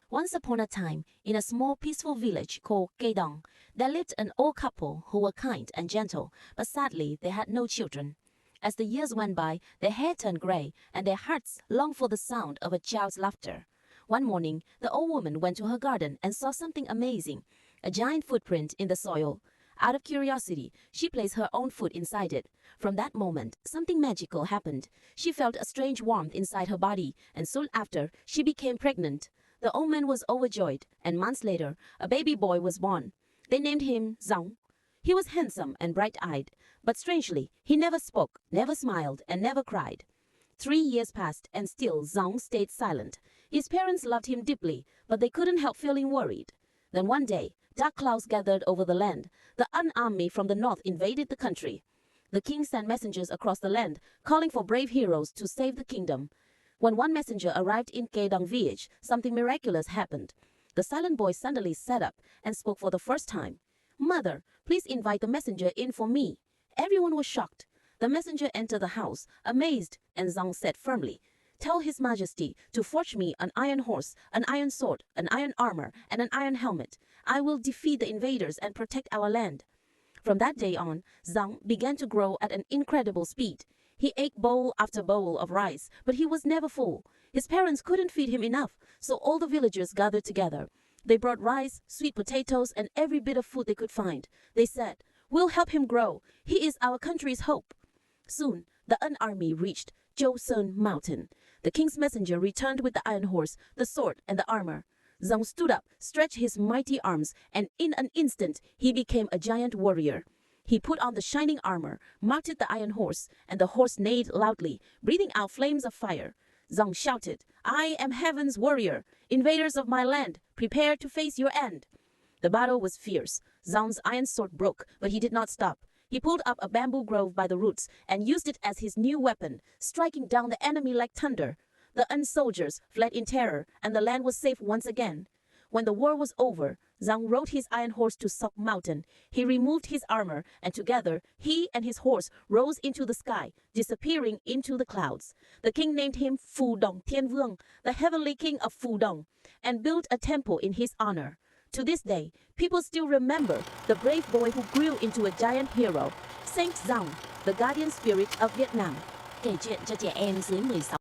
Once upon a time, in a small peaceful village called Gióng, there lived an old couple who were kind and gentle, but sadly they had no children. As the years went by, their hair turned gray, and their hearts longed for the sound of a child's laughter. One morning, the old woman went to her garden and saw something amazing, a giant footprint in the soil. Out of curiosity, she placed her own foot inside it. From that moment, something magical happened. She felt a strange warmth inside her body, and soon after, she became pregnant. The old man was overjoyed, and months later, a baby boy was born. They named him Gióng. He was handsome and bright-eyed, but strangely, he never spoke, never smiled, and never cried. 3 years passed, and still Gióng stayed silent. His parents loved him deeply, but they couldn't help feeling worried. Then one day, dark clouds gathered over the land. The army from the north invaded the country. The king sent messengers across the land, calling for brave heroes to save the kingdom. When one messenger arrived in Gióng village, something miraculous happened. The silent boy suddenly sat up and spoke for the first time. "Mother, please invite the messenger in for me." Everyone was shocked. The messenger entered the house, amazed, and Gióng said firmly, "Tell His Majesty to forge me an iron horse, an iron sword, an iron armor, and an iron helmet. I will defeat the invaders and protect our land." From that day on, Gióng began to grow at an incredible speed. He ate bowl after bowl of rice, but he was never full. His parents couldn't feed him enough, so all the villagers gathered together. They brought rice, sweet potatoes, and every bit of food they could find. They said, "We'll help him grow. He is our country's hope." Soon, the army reached Joseon Mountain. The king's messenger returned with the iron horse, the sword, and the armor. Gióng stood up, stretched his mighty arms, and in an instant, he became a giant warrior. He put on the shining armor, mounted the iron horse, and the horse neighed loudly, breathing out flames of fire. Gióng shouted, "I am heaven's warrior. Invaders of my land, prepare to face your end." The battle was fierce. Gióng's iron sword broke, but he did not stop. He pulled up a bamboo grove by the roots and used it as his new weapon, striking down the enemy like thunder. The soldiers fled in terror, and the land was safe once again. When the war was over, Gióng rode his iron horse to Sok Mountain. He removed his armor, and together, he and his horse rose into the sky, disappearing into the clouds. The king named him Phu Dong Thiên Vương, the heavenly king of Phu Dong, and built a temple in his honor. To this day, people still remember the brave boy who grew into a giant hero, Saint Gióng, the guardian spirit of Vietnam. Kể chuyện cho trẻ em dưới 16